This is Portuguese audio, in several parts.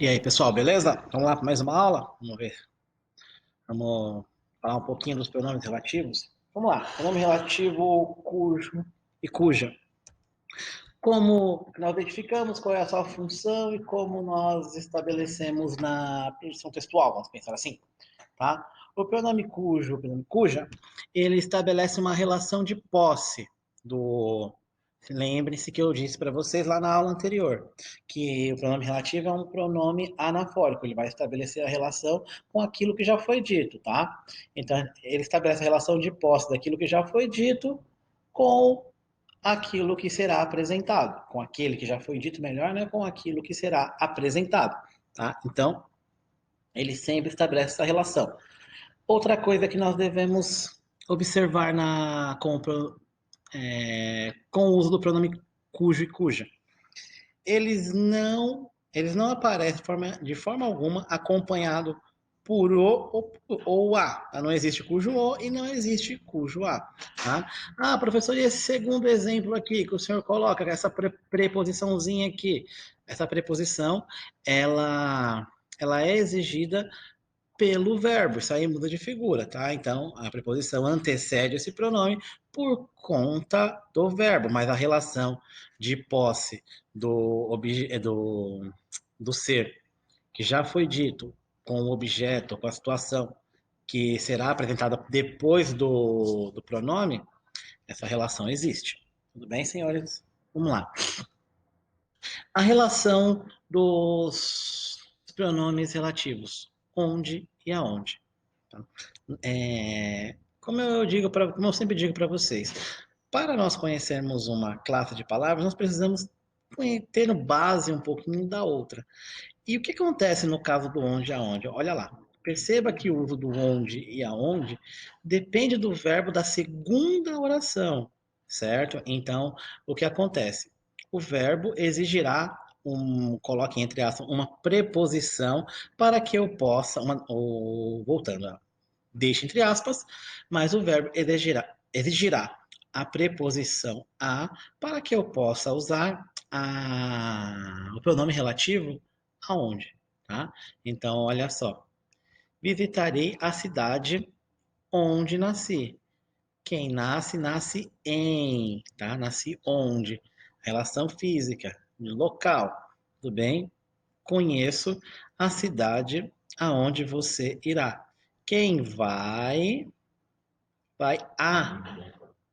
E aí, pessoal, beleza? Vamos lá para mais uma aula? Vamos ver. Vamos falar um pouquinho dos pronomes relativos? Vamos lá. Pronome relativo cujo e cuja. Como nós identificamos qual é a sua função e como nós estabelecemos na produção textual, vamos pensar assim, tá? O o pronome cuja, ele estabelece uma relação de posse do. Lembre-se que eu disse para vocês lá na aula anterior, que o pronome relativo é um pronome anafórico, ele vai estabelecer a relação com aquilo que já foi dito, tá? Então, ele estabelece a relação de posse daquilo que já foi dito com aquilo que será apresentado, com aquele que já foi dito melhor, né, com aquilo que será apresentado, tá? Então, ele sempre estabelece essa relação. Outra coisa que nós devemos observar com o uso do pronome cujo e cuja. Eles não aparecem de forma alguma acompanhado por o ou a. Tá? Não existe cujo o e não existe cujo a. Tá? Ah, professor, e esse segundo exemplo aqui que o senhor coloca, essa preposiçãozinha aqui, essa preposição, ela é exigida pelo verbo, isso aí muda de figura, tá? Então, a preposição antecede esse pronome por conta do verbo, mas a relação de posse do ser, que já foi dito, com o objeto, com a situação, que será apresentada depois do pronome, essa relação existe. Tudo bem, senhores? Vamos lá. A relação dos pronomes relativos, onde e aonde. Tá? Como eu sempre digo para vocês, para nós conhecermos uma classe de palavras, nós precisamos ter no base um pouquinho da outra. E o que acontece no caso do onde e aonde? Olha lá. Perceba que o uso do onde e aonde depende do verbo da segunda oração, certo? Então, o que acontece? O verbo exigirá coloque entre aspas, uma preposição para que eu possa, voltando, deixe entre aspas, mas o verbo exigirá a preposição a para que eu possa usar o pronome relativo aonde, tá? Então, olha só. Visitarei a cidade onde nasci. Quem nasce, nasce em, tá? Nasci onde? Relação física, local, tudo bem? Conheço a cidade aonde você irá. Quem vai a,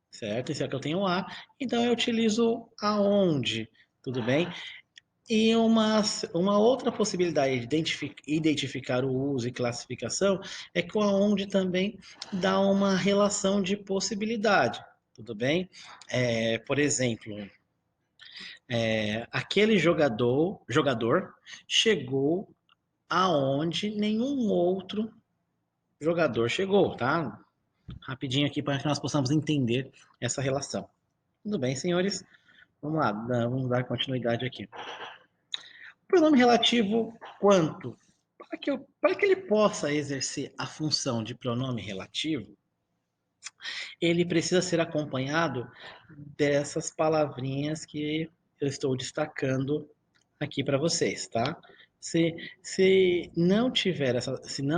certo? Isso é que eu tenho a, então eu utilizo aonde, tudo bem? E uma outra possibilidade de identificar o uso e classificação é que o aonde também dá uma relação de possibilidade, tudo bem? Por exemplo, aquele jogador chegou aonde nenhum outro jogador chegou, tá? Rapidinho aqui para que nós possamos entender essa relação. Tudo bem, senhores? Vamos lá, vamos dar continuidade aqui. O pronome relativo quanto, para que ele possa exercer a função de pronome relativo, ele precisa ser acompanhado dessas palavrinhas que eu estou destacando aqui para vocês, tá? Se não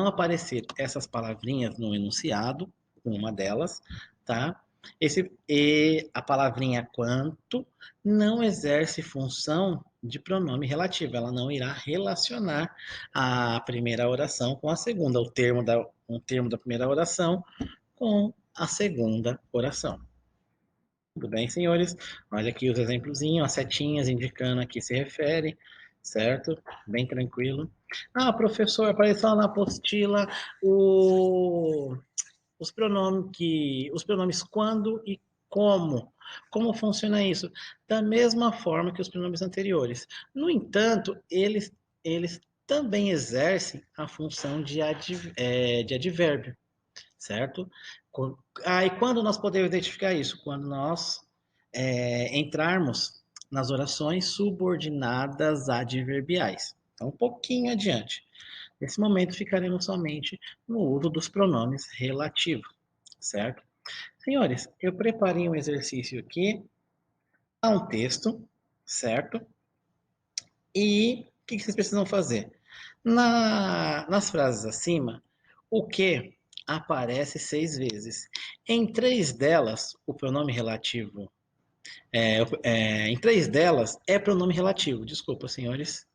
aparecer essas palavrinhas no enunciado, uma delas, tá? A palavrinha quanto não exerce função de pronome relativo, ela não irá relacionar a primeira oração com a segunda, um termo da primeira oração com a segunda oração. Tudo bem, senhores? Olha aqui os exemplozinhos, as setinhas indicando a que se refere, certo? Bem tranquilo. Ah, professor, apareceu lá na apostila o, os pronomes quando e como. Como funciona isso? Da mesma forma que os pronomes anteriores. No entanto, eles também exercem a função de advérbio, certo? E quando nós podemos identificar isso? Quando nós entrarmos nas orações subordinadas adverbiais. Então, um pouquinho adiante. Nesse momento, ficaremos somente no uso dos pronomes relativos, certo? Senhores, eu preparei um exercício aqui, há um texto, certo? E o que vocês precisam fazer? Nas frases acima, o que aparece 6 vezes. Em 3 delas, o pronome relativo. Em 3 delas é pronome relativo. Desculpa, senhores.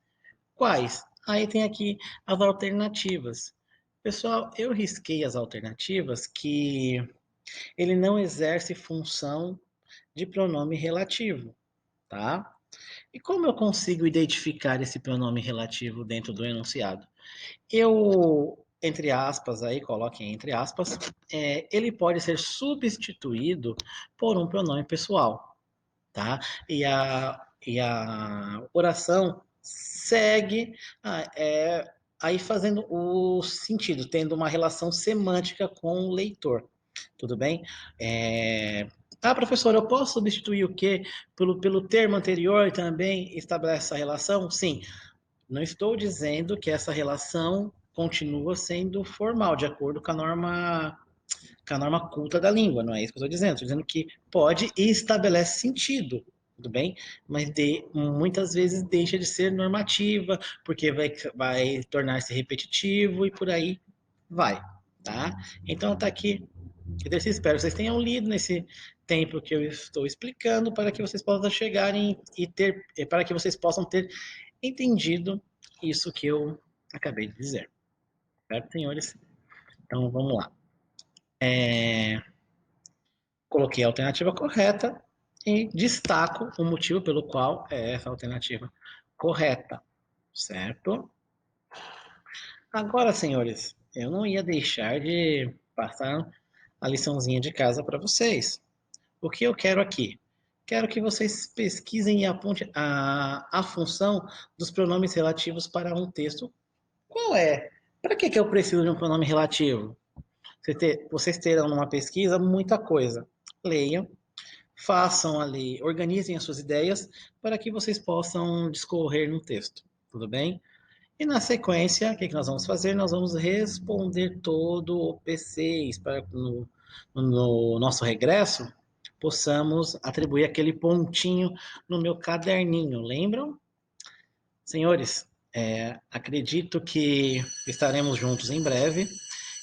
Quais? Aí tem aqui as alternativas. Pessoal, eu risquei as alternativas que ele não exerce função de pronome relativo, tá? E como eu consigo identificar esse pronome relativo dentro do enunciado? Eu, entre aspas, aí coloquem entre aspas, ele pode ser substituído por um pronome pessoal, tá? E a oração segue aí fazendo o sentido, tendo uma relação semântica com o leitor, tudo bem? Professor, eu posso substituir o que pelo termo anterior e também estabelece essa relação? Sim, não estou dizendo que essa relação continua sendo formal, de acordo com a norma culta da língua, não é isso que eu estou dizendo. Estou dizendo que pode e estabelece sentido, tudo bem? Mas muitas vezes deixa de ser normativa, porque vai tornar-se repetitivo e por aí vai, tá? Então tá aqui exercício. Espero que vocês tenham lido nesse tempo que eu estou explicando para que vocês possam chegarem e ter, para que vocês possam ter entendido isso que eu acabei de dizer. Certo, senhores? Então vamos lá. Coloquei a alternativa correta e destaco o motivo pelo qual é essa alternativa correta. Certo? Agora, senhores, eu não ia deixar de passar a liçãozinha de casa para vocês. O que eu quero aqui? Quero que vocês pesquisem e apontem a função dos pronomes relativos para um texto. Qual é? Para que eu preciso de um pronome relativo? Vocês terão numa pesquisa muita coisa. Leiam, façam ali, organizem as suas ideias para que vocês possam discorrer no texto. Tudo bem? E na sequência, o que nós vamos fazer? Nós vamos responder todo o P6 para no nosso regresso possamos atribuir aquele pontinho no meu caderninho, lembram? Senhores, acredito que estaremos juntos em breve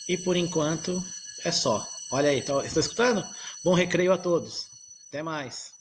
e por enquanto é só. Olha aí, estou escutando? Bom recreio a todos. Até mais.